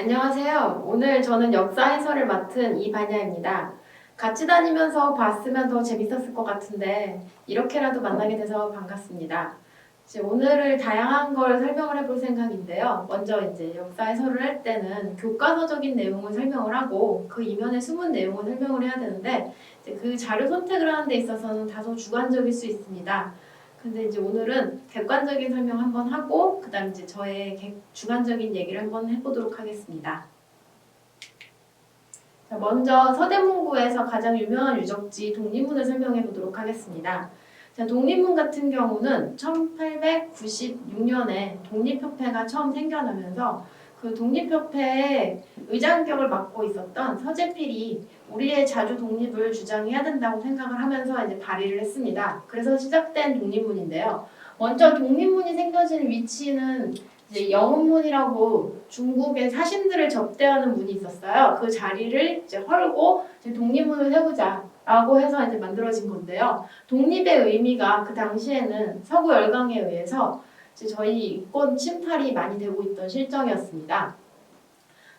안녕하세요. 오늘 저는 역사 해설을 맡은 이반야입니다. 같이 다니면서 봤으면 더 재밌었을 것 같은데 이렇게라도 만나게 돼서 반갑습니다. 오늘을 다양한 걸 설명을 해볼 생각인데요. 먼저 이제 역사 해설을 할 때는 교과서적인 내용을 설명을 하고 그 이면에 숨은 내용을 설명을 해야 되는데 이제 그 자료 선택을 하는 데 있어서는 다소 주관적일 수 있습니다. 근데 이제 오늘은 객관적인 설명 한번 하고 그다음 이제 저의 주관적인 얘기를 한번 해보도록 하겠습니다. 자, 먼저 서대문구에서 가장 유명한 유적지 독립문을 설명해 보도록 하겠습니다. 자, 독립문 같은 경우는 1896년에 독립협회가 처음 생겨나면서 그 독립협회의 의장격을 맡고 있었던 서재필이 우리의 자주 독립을 주장해야 된다고 생각을 하면서 이제 발의를 했습니다. 그래서 시작된 독립문인데요. 먼저 독립문이 생겨진 위치는 이제 영흥문이라고 중국의 사신들을 접대하는 문이 있었어요. 그 자리를 이제 헐고 이제 독립문을 세우자라고 해서 이제 만들어진 건데요. 독립의 의미가 그 당시에는 서구 열강에 의해서 이제 저희 인권 침탈이 많이 되고 있던 실정이었습니다.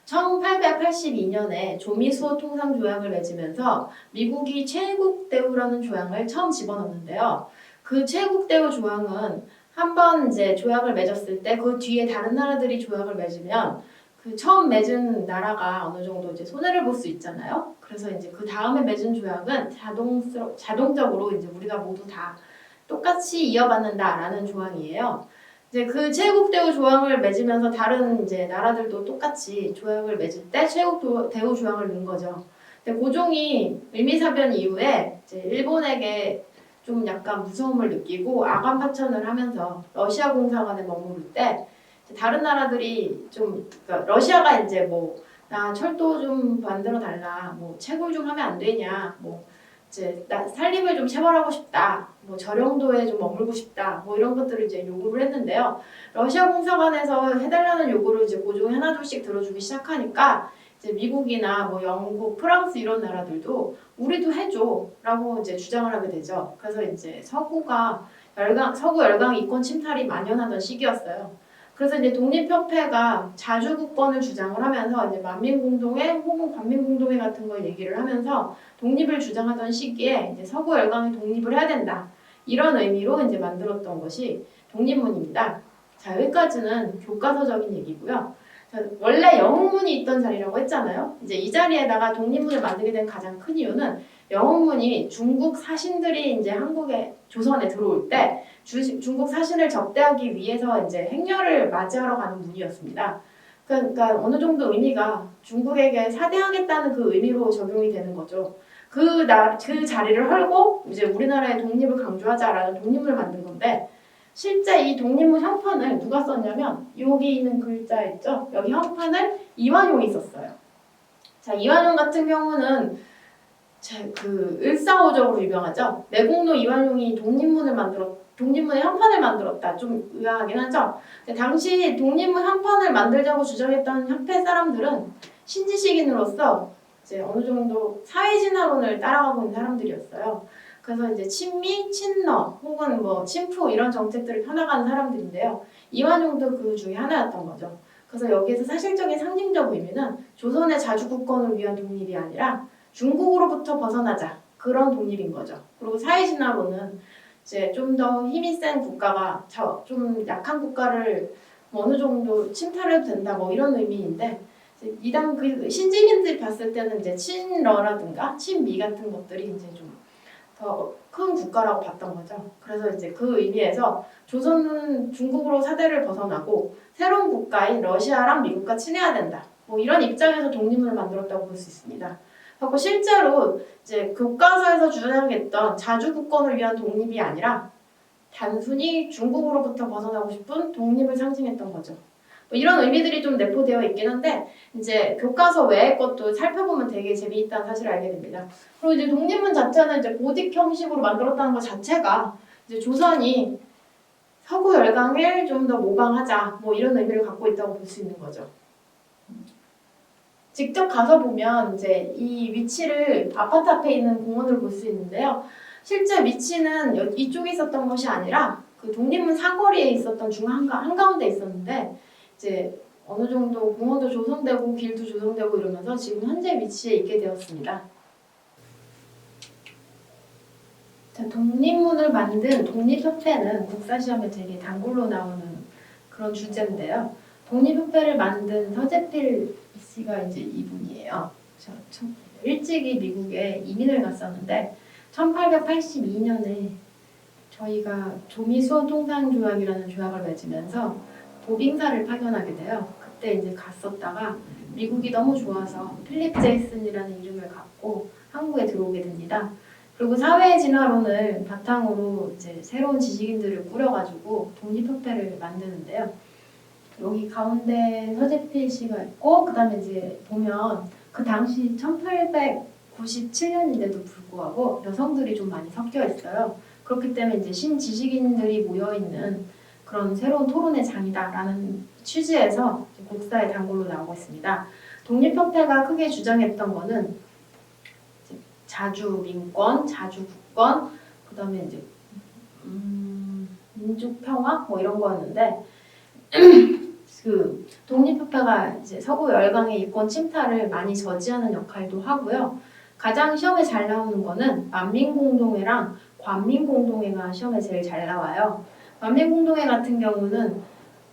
1882년에 조미수호 통상 조약을 맺으면서 미국이 최국대우라는 조항을 처음 집어넣는데요. 그 최국대우 조항은 한번 이제 조약을 맺었을 때 그 뒤에 다른 나라들이 조약을 맺으면 그 처음 맺은 나라가 어느 정도 이제 손해를 볼 수 있잖아요. 그래서 이제 그 다음에 맺은 조약은 자동적으로 이제 우리가 모두 다 똑같이 이어받는다라는 조항이에요. 이제 그 최국대우 조항을 맺으면서 다른 이제 나라들도 똑같이 조약을 맺을 때 최국대우 조항을 넣은 거죠. 근데 고종이 을미사변 이후에 이제 일본에게 좀 약간 무서움을 느끼고 아간 파천을 하면서 러시아 공사관에 머무를 때 다른 나라들이 좀 그러니까 러시아가 이제 뭐 나 철도 좀 만들어 달라, 뭐 채굴 좀 하면 안 되냐, 뭐 이제 나 살림을 좀 체벌하고 싶다, 뭐 저령도에 좀 머물고 싶다, 뭐 이런 것들을 이제 요구를 했는데요. 러시아 공사관에서 해달라는 요구를 이제 고종이 하나둘씩 들어주기 시작하니까 이제 미국이나 뭐 영국, 프랑스 이런 나라들도 우리도 해줘라고 이제 주장을 하게 되죠. 그래서 이제 서구 열강 이권 침탈이 만연하던 시기였어요. 그래서 이제 독립협회가 자주국권을 주장을 하면서 이제 만민공동회 혹은 관민공동회 같은 걸 얘기를 하면서 독립을 주장하던 시기에 이제 서구 열강이 독립을 해야 된다. 이런 의미로 이제 만들었던 것이 독립문입니다. 자, 여기까지는 교과서적인 얘기고요. 자, 원래 영흥문이 있던 자리라고 했잖아요. 이제 이 자리에다가 독립문을 만들게 된 가장 큰 이유는 영흥문이 중국 사신들이 이제 한국에 조선에 들어올 때 중국 사신을 접대하기 위해서 이제 행렬을 맞이하러 가는 문이었습니다. 그러니까 어느 정도 의미가 중국에게 사대하겠다는 그 의미로 적용이 되는 거죠. 그 자리를 헐고 이제 우리나라의 독립을 강조하자라는 독립문을 만든 건데 실제 이 독립문 형판을 누가 썼냐면 여기 있는 글자 있죠? 여기 형판을 이완용이 썼어요. 자, 이완용 같은 경우는 그 을사오적으로 유명하죠. 매국노 이완용이 독립문의 형판을 만들었다. 좀 의아하긴 하죠. 근데 당시 독립문 형판을 만들자고 주장했던 협회 사람들은 신지식인으로서 이제 어느 정도 사회진화론을 따라가고 있는 사람들이었어요. 그래서 이제 친미, 친러 혹은 뭐 친푸 이런 정책들을 펴나가는 사람들인데요. 이완용도 그 중에 하나였던 거죠. 그래서 여기에서 사실적인 상징적 의미는 조선의 자주국권을 위한 독립이 아니라 중국으로부터 벗어나자 그런 독립인 거죠. 그리고 사회진화론은 이제 좀 더 힘이 센 국가가 좀 약한 국가를 뭐 어느 정도 침탈해도 된다 뭐 이런 의미인데 이당 그 신지민들이 봤을 때는 이제 친러라든가 친미 같은 것들이 이제 좀 더 큰 국가라고 봤던 거죠. 그래서 이제 그 의미에서 조선은 중국으로 사대를 벗어나고 새로운 국가인 러시아랑 미국과 친해야 된다. 뭐 이런 입장에서 독립문을 만들었다고 볼 수 있습니다. 그리고 실제로 이제 교과서에서 주장했던 자주국권을 위한 독립이 아니라 단순히 중국으로부터 벗어나고 싶은 독립을 상징했던 거죠. 뭐 이런 의미들이 좀 내포되어 있긴 한데 이제 교과서 외의 것도 살펴보면 되게 재미있다는 사실을 알게 됩니다. 그리고 이제 독립문 자체는 이제 고딕 형식으로 만들었다는 것 자체가 이제 조선이 서구 열강을 좀 더 모방하자 뭐 이런 의미를 갖고 있다고 볼 수 있는 거죠. 직접 가서 보면 이제 이 위치를 아파트 앞에 있는 공원을 볼 수 있는데요. 실제 위치는 이쪽에 있었던 것이 아니라 그 독립문 사거리에 있었던 중 한가운데 있었는데 이제 어느 정도 공원도 조성되고 길도 조성되고 이러면서 지금 현재 위치에 있게 되었습니다. 자, 독립문을 만든 독립협회는 국사시험에 되게 단골로 나오는 그런 주제인데요. 독립협회를 만든 서재필 씨가 이제 이분이에요. 일찍이 미국에 이민을 갔었는데 1882년에 저희가 조미수호통상조약이라는 조약을 맺으면서 보빙사를 파견하게 돼요. 그때 이제 갔었다가 미국이 너무 좋아서 필립 제이슨이라는 이름을 갖고 한국에 들어오게 됩니다. 그리고 사회의 진화론을 바탕으로 이제 새로운 지식인들을 꾸려가지고 독립협회를 만드는데요. 여기 가운데 서재필 씨가 있고, 그 다음에 이제 보면 그 당시 1897년인데도 불구하고 여성들이 좀 많이 섞여 있어요. 그렇기 때문에 이제 신지식인들이 모여있는 그런 새로운 토론의 장이다라는 취지에서 국사의 단골로 나오고 있습니다. 독립협회가 크게 주장했던 거는 자주 민권, 자주 국권, 그 다음에 이제 민족 평화 뭐 이런 거였는데 그 독립협회가 이제 서구 열강의 이권 침탈을 많이 저지하는 역할도 하고요. 가장 시험에 잘 나오는 거는 만민공동회랑 관민공동회가 시험에 제일 잘 나와요. 만민공동회 같은 경우는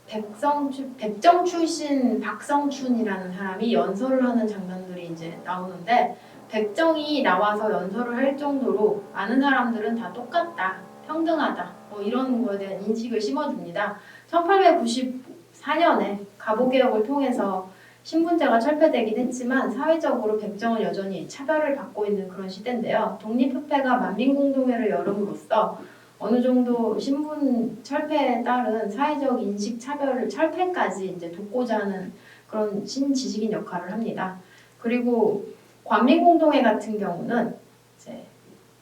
백정 출신 박성춘이라는 사람이 연설을 하는 장면들이 이제 나오는데 백정이 나와서 연설을 할 정도로 많은 사람들은 다 똑같다, 평등하다, 뭐 이런 거에 대한 인식을 심어줍니다. 1894년에 갑오개혁을 통해서 신분제가 철폐되긴 했지만 사회적으로 백정은 여전히 차별을 받고 있는 그런 시대인데요. 독립협회가 만민공동회를 열음으로써 어느 정도 신분 철폐에 따른 사회적 인식 차별을 철폐까지 이제 돕고자 하는 그런 신지식인 역할을 합니다. 그리고 관민공동회 같은 경우는 이제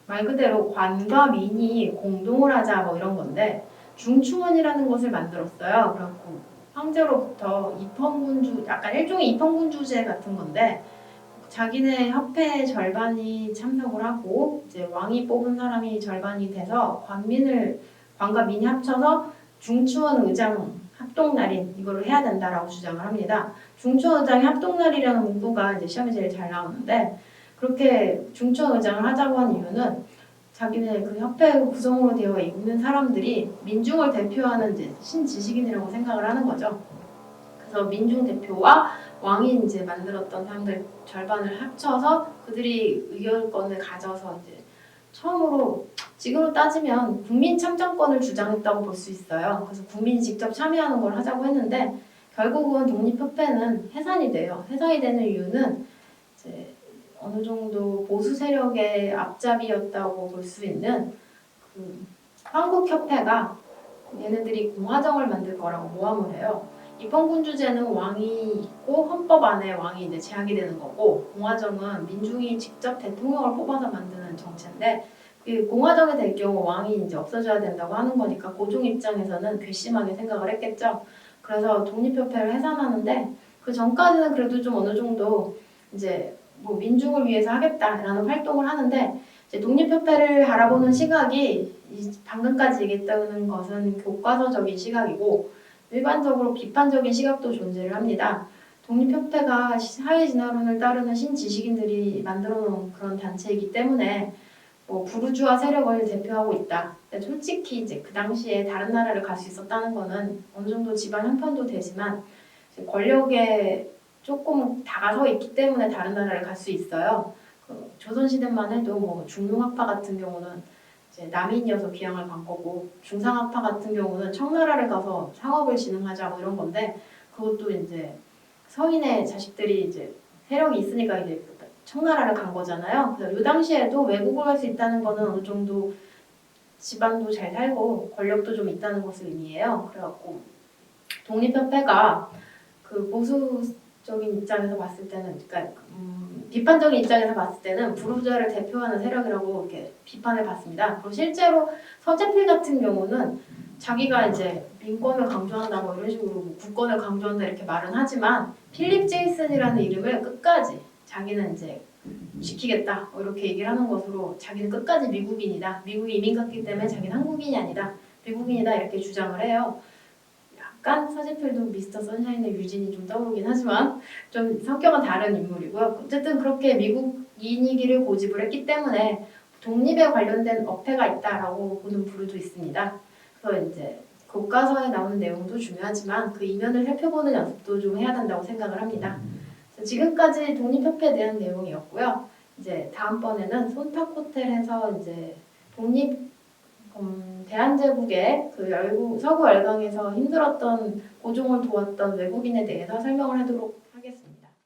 말 그대로 관과 민이 공동을 하자 뭐 이런 건데 중추원이라는 것을 만들었어요. 그래갖고 황제로부터 입헌군주, 약간 일종의 입헌군주제 같은 건데 자기네 협회 절반이 참석을 하고 이제 왕이 뽑은 사람이 절반이 돼서 관과 민이 합쳐서 중추원 의장 합동날인 이거를 해야 된다라고 주장을 합니다. 중추원 의장의 합동날이라는 문구가 이제 시험에 제일 잘 나오는데 그렇게 중추원 의장을 하자고 한 이유는 자기네 그 협회 구성으로 되어 있는 사람들이 민중을 대표하는 이제 신지식인이라고 생각을 하는 거죠. 그래서 민중 대표와 왕이 이제 만들었던 사람들 절반을 합쳐서 그들이 의결권을 가져서 이제 처음으로 지금으로 따지면 국민 참정권을 주장했다고 볼 수 있어요. 그래서 국민이 직접 참여하는 걸 하자고 했는데 결국은 독립협회는 해산이 돼요. 해산이 되는 이유는 이제 어느 정도 보수 세력의 앞잡이였다고 볼 수 있는 그 한국협회가 얘네들이 공화정을 만들 거라고 모함을 해요. 입헌군주제는 왕이 있고 헌법 안에 왕이 이제 제약이 되는 거고 공화정은 민중이 직접 대통령을 뽑아서 만드는 정체인데 그 공화정이 될 경우 왕이 이제 없어져야 된다고 하는 거니까 고종 입장에서는 괘씸하게 생각을 했겠죠. 그래서 독립협회를 해산하는데 그 전까지는 그래도 좀 어느 정도 이제 뭐 민중을 위해서 하겠다라는 활동을 하는데 이제 독립협회를 바라보는 시각이 방금까지 얘기했다는 것은 교과서적인 시각이고 일반적으로 비판적인 시각도 존재를 합니다. 독립협회가 사회진화론을 따르는 신지식인들이 만들어놓은 그런 단체이기 때문에 뭐 부르주아 세력을 대표하고 있다. 근데 솔직히 이제 그 당시에 다른 나라를 갈 수 있었다는 거는 어느 정도 집안 형편도 되지만 권력에 조금 다가서 있기 때문에 다른 나라를 갈 수 있어요. 그 조선시대만 해도 뭐 중농학파 같은 경우는 이제 남인이어서 귀향을 간 거고 중상학파 같은 경우는 청나라를 가서 상업을 진흥하자 뭐 이런 건데 그것도 이제 서인의 자식들이 이제 세력이 있으니까 이제 청나라를 간 거잖아요. 그래서 이 당시에도 외국을 갈 수 있다는 거는 어느 정도 집안도 잘 살고 권력도 좀 있다는 것을 의미해요. 그래갖고 독립협회가 그 보수적인 입장에서 봤을 때는, 그러니까 비판적인 입장에서 봤을 때는 부르주아를 대표하는 세력이라고 이렇게 비판을 받습니다. 그리고 실제로 서재필 같은 경우는 자기가 이제 민권을 강조한다 뭐 이런 식으로 뭐 국권을 강조한다 이렇게 말은 하지만 필립 제이슨이라는 이름을 끝까지 자기는 이제 지키겠다 뭐 이렇게 얘기를 하는 것으로 자기는 끝까지 미국인이다. 미국이 이민 갔기 때문에 자기는 한국인이 아니다. 미국인이다 이렇게 주장을 해요. 약간 서지필도 미스터 선샤인의 유진이 좀 떠오르긴 하지만 좀 성격은 다른 인물이고요. 어쨌든 그렇게 미국인이기를 고집을 했기 때문에 독립에 관련된 어폐가 있다라고 보는 부류도 있습니다. 그래서 이제 교과서에 나오는 내용도 중요하지만 그 이면을 살펴보는 연습도 좀 해야 된다고 생각을 합니다. 지금까지 독립협회에 대한 내용이었고요. 이제 다음번에는 손탁 호텔에서 이제 독립 대한제국의 그 서구 열강에서 힘들었던 고종을 도왔던 외국인에 대해서 설명을 하도록